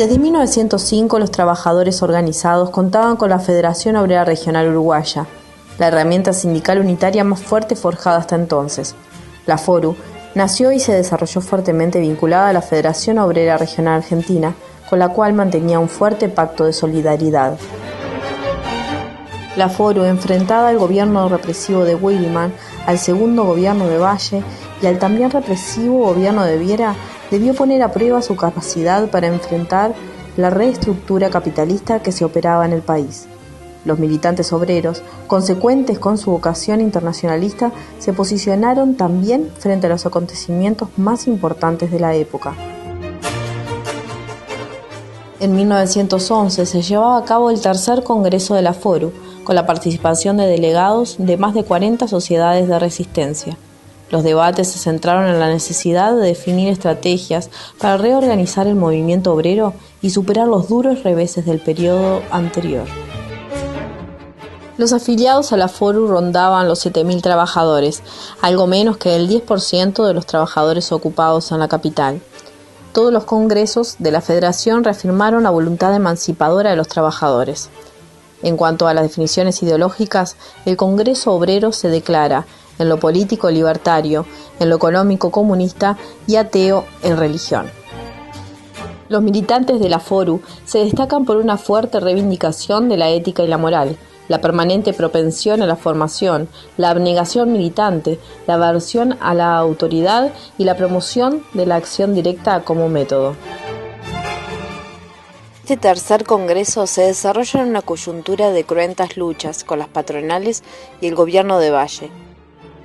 Desde 1905 los trabajadores organizados contaban con la Federación Obrera Regional Uruguaya, la herramienta sindical unitaria más fuerte forjada hasta entonces. La FORU nació y se desarrolló fuertemente vinculada a la Federación Obrera Regional Argentina, con la cual mantenía un fuerte pacto de solidaridad. La FORU, enfrentada al gobierno represivo de Williman, al segundo gobierno de Valle y al también represivo gobierno de Viera, debió poner a prueba su capacidad para enfrentar la reestructura capitalista que se operaba en el país. Los militantes obreros, consecuentes con su vocación internacionalista, se posicionaron también frente a los acontecimientos más importantes de la época. En 1911 se llevaba a cabo el tercer Congreso de la FORU, con la participación de delegados de más de 40 sociedades de resistencia. Los debates se centraron en la necesidad de definir estrategias para reorganizar el movimiento obrero y superar los duros reveses del periodo anterior. Los afiliados a la FORU rondaban los 7.000 trabajadores, algo menos que el 10% de los trabajadores ocupados en la capital. Todos los congresos de la Federación reafirmaron la voluntad emancipadora de los trabajadores. En cuanto a las definiciones ideológicas, el Congreso Obrero se declara en lo político libertario, en lo económico comunista y ateo en religión. Los militantes de la FORU se destacan por una fuerte reivindicación de la ética y la moral, la permanente propensión a la formación, la abnegación militante, la aversión a la autoridad y la promoción de la acción directa como método. Este tercer congreso se desarrolla en una coyuntura de cruentas luchas con las patronales y el gobierno de Valle.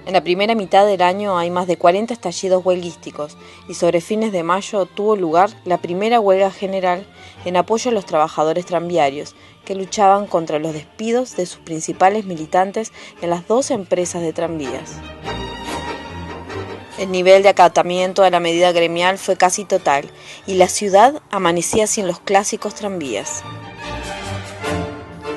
En la primera mitad del año hay más de 40 estallidos huelguísticos y sobre fines de mayo tuvo lugar la primera huelga general en apoyo a los trabajadores tranviarios que luchaban contra los despidos de sus principales militantes en las dos empresas de tranvías. El nivel de acatamiento de la medida gremial fue casi total y la ciudad amanecía sin los clásicos tranvías.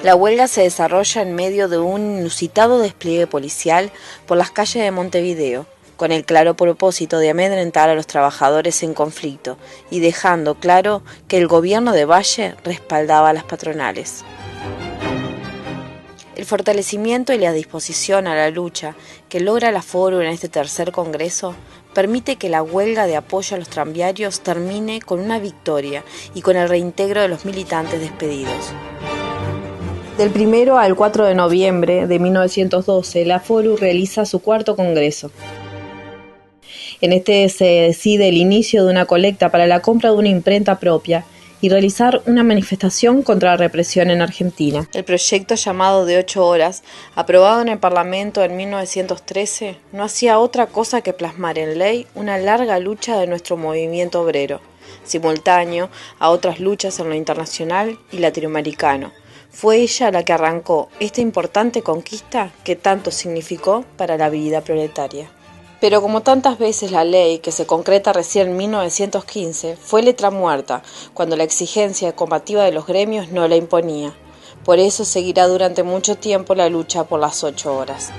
La huelga se desarrolla en medio de un inusitado despliegue policial por las calles de Montevideo, con el claro propósito de amedrentar a los trabajadores en conflicto y dejando claro que el gobierno de Valle respaldaba a las patronales. El fortalecimiento y la disposición a la lucha que logra la FORU en este tercer congreso permite que la huelga de apoyo a los tranviarios termine con una victoria y con el reintegro de los militantes despedidos. Del 1 al 4 de noviembre de 1912, la FORU realiza su cuarto congreso. En este se decide el inicio de una colecta para la compra de una imprenta propia y realizar una manifestación contra la represión en Argentina. El proyecto llamado de 8 horas, aprobado en el Parlamento en 1913, no hacía otra cosa que plasmar en ley una larga lucha de nuestro movimiento obrero, simultáneo a otras luchas en lo internacional y latinoamericano. Fue ella la que arrancó esta importante conquista que tanto significó para la vida proletaria. Pero como tantas veces la ley, que se concreta recién en 1915, fue letra muerta, cuando la exigencia combativa de los gremios no la imponía. Por eso seguirá durante mucho tiempo la lucha por las 8 horas.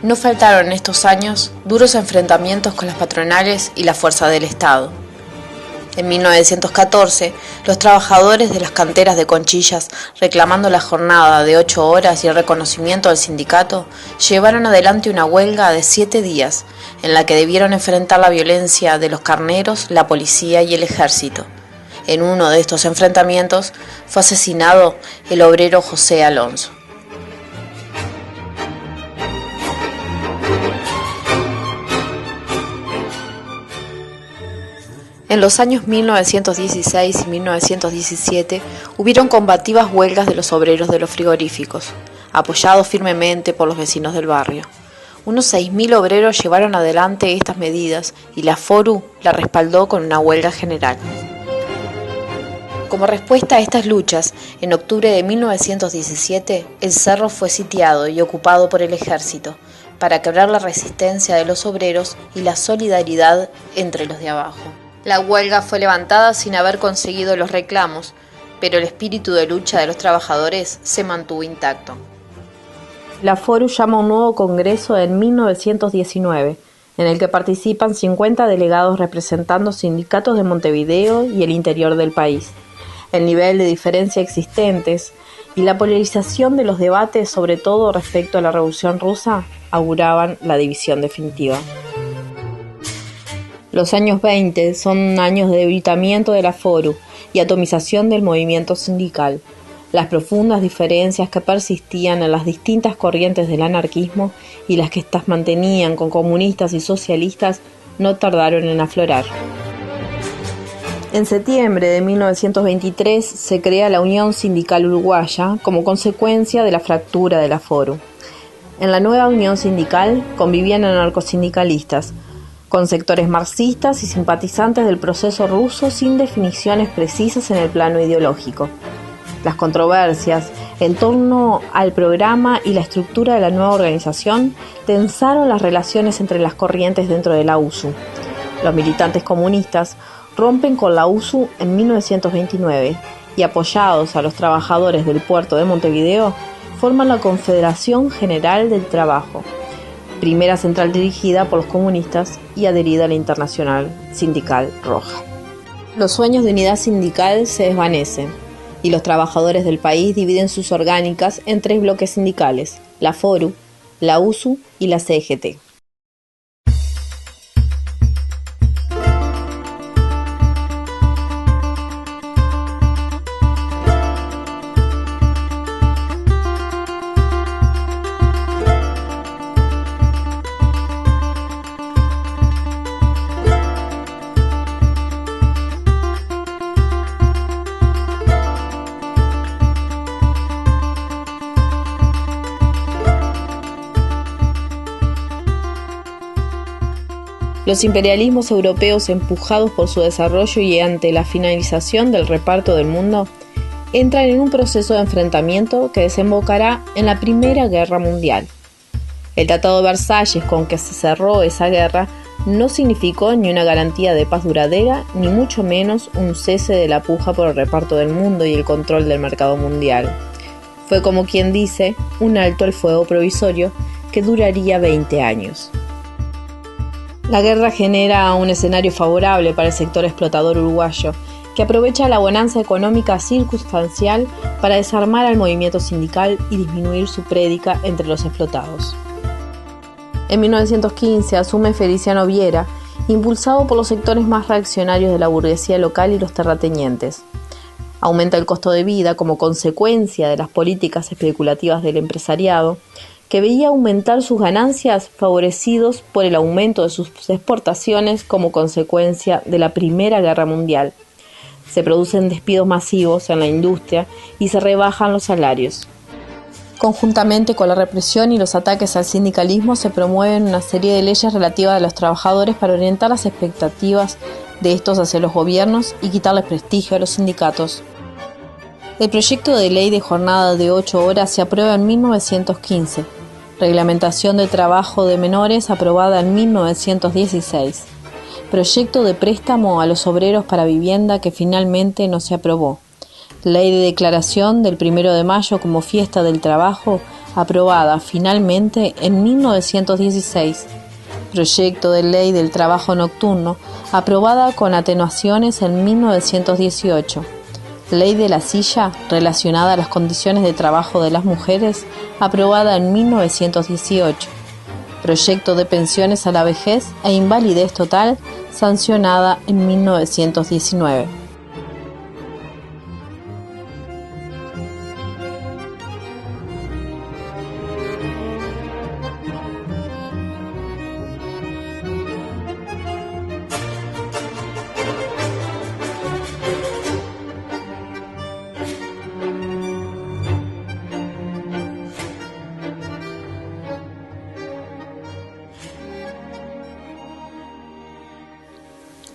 No faltaron en estos años duros enfrentamientos con las patronales y la fuerza del Estado. En 1914, los trabajadores de las canteras de Conchillas, reclamando la jornada de 8 horas y el reconocimiento del sindicato, llevaron adelante una huelga de 7 días, en la que debieron enfrentar la violencia de los carneros, la policía y el ejército. En uno de estos enfrentamientos fue asesinado el obrero José Alonso. En los años 1916 y 1917 hubieron combativas huelgas de los obreros de los frigoríficos, apoyados firmemente por los vecinos del barrio. Unos 6.000 obreros llevaron adelante estas medidas y la FORU la respaldó con una huelga general. Como respuesta a estas luchas, en octubre de 1917, el cerro fue sitiado y ocupado por el ejército, para quebrar la resistencia de los obreros y la solidaridad entre los de abajo. La huelga fue levantada sin haber conseguido los reclamos, pero el espíritu de lucha de los trabajadores se mantuvo intacto. La FORU llama a un nuevo congreso en 1919, en el que participan 50 delegados representando sindicatos de Montevideo y el interior del país. El nivel de diferencia existentes y la polarización de los debates, sobre todo respecto a la Revolución Rusa, auguraban la división definitiva. Los años 20 son años de debilitamiento de la FORU y atomización del movimiento sindical. Las profundas diferencias que persistían en las distintas corrientes del anarquismo y las que éstas mantenían con comunistas y socialistas no tardaron en aflorar. En septiembre de 1923 se crea la Unión Sindical Uruguaya como consecuencia de la fractura de la FORU. En la nueva Unión Sindical convivían anarcosindicalistas, con sectores marxistas y simpatizantes del proceso ruso sin definiciones precisas en el plano ideológico. Las controversias en torno al programa y la estructura de la nueva organización tensaron las relaciones entre las corrientes dentro de la USU. Los militantes comunistas rompen con la USU en 1929 y, apoyados a los trabajadores del puerto de Montevideo, forman la Confederación General del Trabajo, primera central dirigida por los comunistas y adherida a la Internacional Sindical Roja. Los sueños de unidad sindical se desvanecen y los trabajadores del país dividen sus orgánicas en 3 bloques sindicales: la FORU, la USU y la CGT. Los imperialismos europeos, empujados por su desarrollo y ante la finalización del reparto del mundo, entran en un proceso de enfrentamiento que desembocará en la Primera Guerra Mundial. El Tratado de Versalles con que se cerró esa guerra no significó ni una garantía de paz duradera, ni mucho menos un cese de la puja por el reparto del mundo y el control del mercado mundial. Fue, como quien dice, un alto al fuego provisorio que duraría 20 años. La guerra genera un escenario favorable para el sector explotador uruguayo, que aprovecha la bonanza económica circunstancial para desarmar al movimiento sindical y disminuir su prédica entre los explotados. En 1915 asume Feliciano Viera, impulsado por los sectores más reaccionarios de la burguesía local y los terratenientes. Aumenta el costo de vida como consecuencia de las políticas especulativas del empresariado, que veía aumentar sus ganancias favorecidos por el aumento de sus exportaciones como consecuencia de la Primera Guerra Mundial. Se producen despidos masivos en la industria y se rebajan los salarios. Conjuntamente con la represión y los ataques al sindicalismo se promueven una serie de leyes relativas a los trabajadores para orientar las expectativas de estos hacia los gobiernos y quitarles prestigio a los sindicatos. El proyecto de ley de jornada de 8 horas se aprueba en 1915. Reglamentación de trabajo de menores aprobada en 1916. Proyecto de préstamo a los obreros para vivienda que finalmente no se aprobó. Ley de declaración del 1 de mayo como fiesta del trabajo aprobada finalmente en 1916. Proyecto de ley del trabajo nocturno aprobada con atenuaciones en 1918. Ley de la silla relacionada a las condiciones de trabajo de las mujeres, aprobada en 1918. Proyecto de pensiones a la vejez e invalidez total, sancionada en 1919.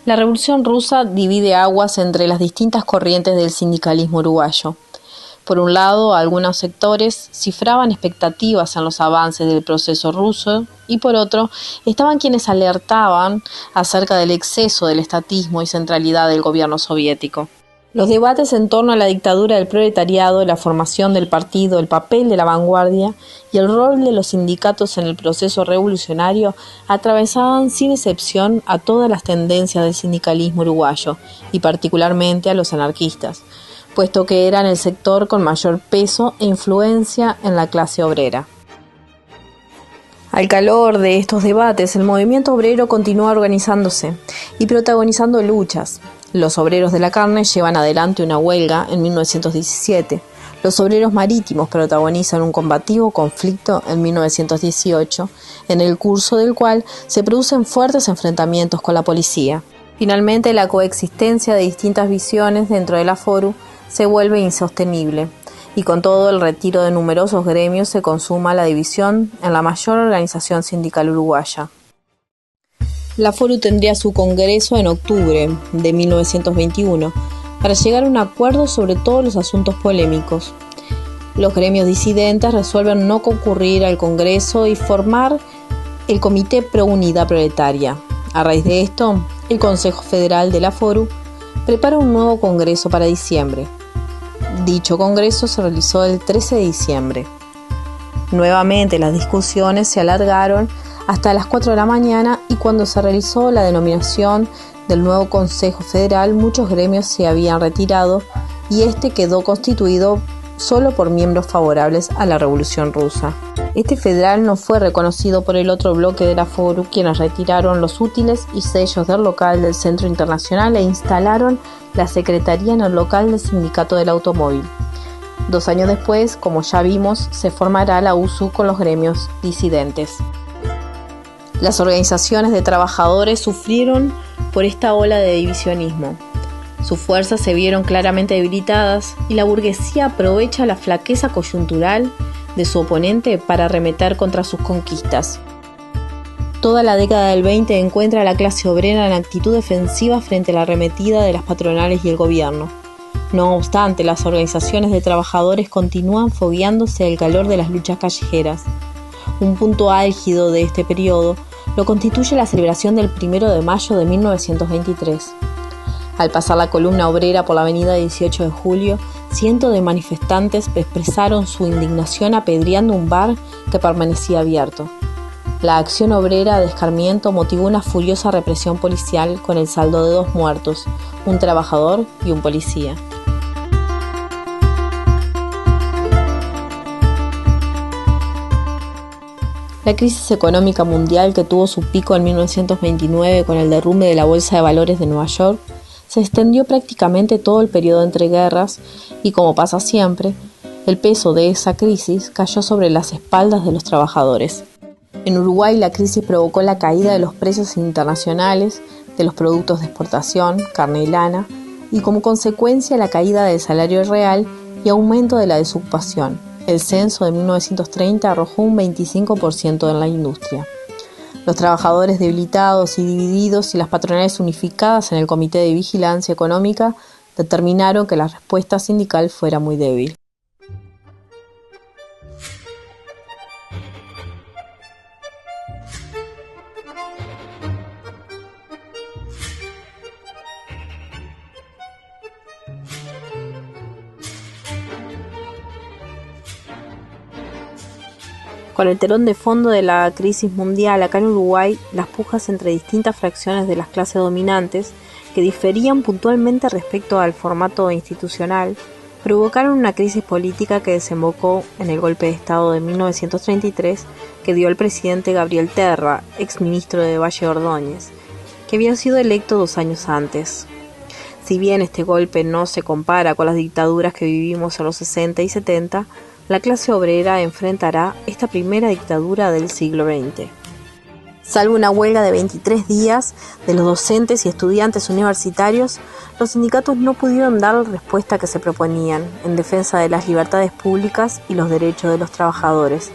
La Revolución Rusa divide aguas entre las distintas corrientes del sindicalismo uruguayo. Por un lado, algunos sectores cifraban expectativas en los avances del proceso ruso y por otro, estaban quienes alertaban acerca del exceso del estatismo y centralidad del gobierno soviético. Los debates en torno a la dictadura del proletariado, la formación del partido, el papel de la vanguardia y el rol de los sindicatos en el proceso revolucionario atravesaban sin excepción a todas las tendencias del sindicalismo uruguayo y particularmente a los anarquistas, puesto que eran el sector con mayor peso e influencia en la clase obrera. Al calor de estos debates, el movimiento obrero continúa organizándose y protagonizando luchas. Los obreros de la carne llevan adelante una huelga en 1917. Los obreros marítimos protagonizan un combativo conflicto en 1918, en el curso del cual se producen fuertes enfrentamientos con la policía. Finalmente, la coexistencia de distintas visiones dentro de la FORU se vuelve insostenible, y con todo el retiro de numerosos gremios se consuma la división en la mayor organización sindical uruguaya. La FORU tendría su congreso en octubre de 1921 para llegar a un acuerdo sobre todos los asuntos polémicos. Los gremios disidentes resuelven no concurrir al congreso y formar el Comité Pro Unidad Proletaria. A raíz de esto, el Consejo Federal de la FORU prepara un nuevo congreso para diciembre. Dicho congreso se realizó el 13 de diciembre. Nuevamente las discusiones se alargaron hasta las 4 de la mañana y cuando se realizó la denominación del nuevo Consejo Federal, muchos gremios se habían retirado y este quedó constituido solo por miembros favorables a la Revolución Rusa. Este federal no fue reconocido por el otro bloque de la FORU, quienes retiraron los útiles y sellos del local del Centro Internacional e instalaron la secretaría en el local del Sindicato del Automóvil. 2 años después, como ya vimos, se formará la USU con los gremios disidentes. Las organizaciones de trabajadores sufrieron por esta ola de divisionismo. Sus fuerzas se vieron claramente debilitadas y la burguesía aprovecha la flaqueza coyuntural de su oponente para arremeter contra sus conquistas. Toda la década del 20 encuentra a la clase obrera en actitud defensiva frente a la arremetida de las patronales y el gobierno. No obstante, las organizaciones de trabajadores continúan fogueándose el calor de las luchas callejeras. Un punto álgido de este periodo lo constituye la celebración del 1 de mayo de 1923. Al pasar la columna obrera por la avenida 18 de julio, cientos de manifestantes expresaron su indignación apedreando un bar que permanecía abierto. La acción obrera de Escarmiento motivó una furiosa represión policial con el saldo de 2 muertos, un trabajador y un policía. La crisis económica mundial, que tuvo su pico en 1929 con el derrumbe de la Bolsa de Valores de Nueva York, se extendió prácticamente todo el periodo entre guerras y, como pasa siempre, el peso de esa crisis cayó sobre las espaldas de los trabajadores. En Uruguay, la crisis provocó la caída de los precios internacionales de los productos de exportación, carne y lana, y como consecuencia la caída del salario real y aumento de la desocupación. El censo de 1930 arrojó un 25% en la industria. Los trabajadores debilitados y divididos y las patronales unificadas en el Comité de Vigilancia Económica determinaron que la respuesta sindical fuera muy débil. Con el telón de fondo de la crisis mundial, acá en Uruguay, las pujas entre distintas fracciones de las clases dominantes, que diferían puntualmente respecto al formato institucional, provocaron una crisis política que desembocó en el golpe de Estado de 1933 que dio el presidente Gabriel Terra, exministro de Valle Ordóñez, que había sido electo 2 años antes. Si bien este golpe no se compara con las dictaduras que vivimos en los 60 y 70, la clase obrera enfrentará esta primera dictadura del siglo XX. Salvo una huelga de 23 días de los docentes y estudiantes universitarios, los sindicatos no pudieron dar la respuesta que se proponían en defensa de las libertades públicas y los derechos de los trabajadores.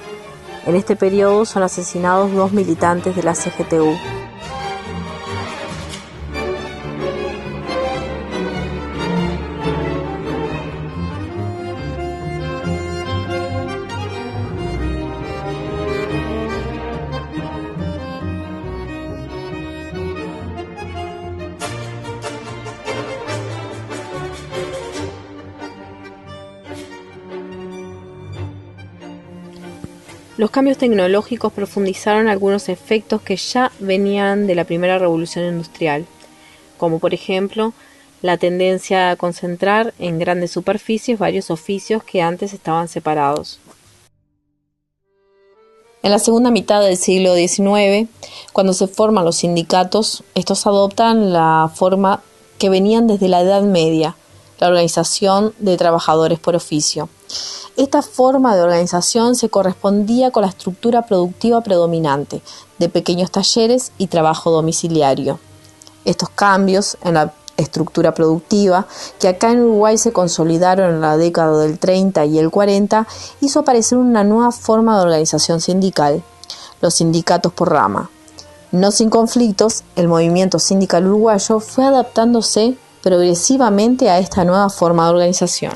En este periodo son asesinados 2 militantes de la CGTU. Los cambios tecnológicos profundizaron algunos efectos que ya venían de la primera revolución industrial, como por ejemplo la tendencia a concentrar en grandes superficies varios oficios que antes estaban separados. En la segunda mitad del siglo XIX, cuando se forman los sindicatos, estos adoptan la forma que venían desde la Edad Media, la organización de trabajadores por oficio. Esta forma de organización se correspondía con la estructura productiva predominante, de pequeños talleres y trabajo domiciliario. Estos cambios en la estructura productiva, que acá en Uruguay se consolidaron en la década del 30 y el 40, hizo aparecer una nueva forma de organización sindical, los sindicatos por rama. No sin conflictos, el movimiento sindical uruguayo fue adaptándose progresivamente a esta nueva forma de organización.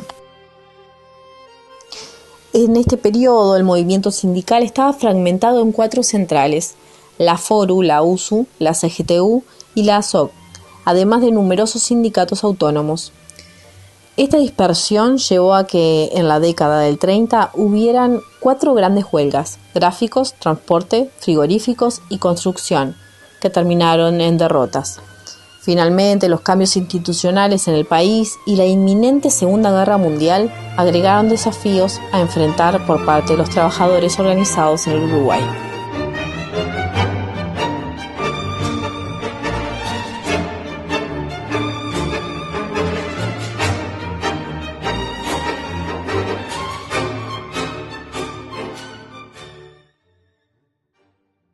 En este periodo, el movimiento sindical estaba fragmentado en 4 centrales: la FORU, la USU, la CGTU y la ASOC, además de numerosos sindicatos autónomos. Esta dispersión llevó a que en la década del 30 hubieran 4 grandes huelgas: gráficos, transporte, frigoríficos y construcción, que terminaron en derrotas. Finalmente, los cambios institucionales en el país y la inminente Segunda Guerra Mundial agregaron desafíos a enfrentar por parte de los trabajadores organizados en el Uruguay.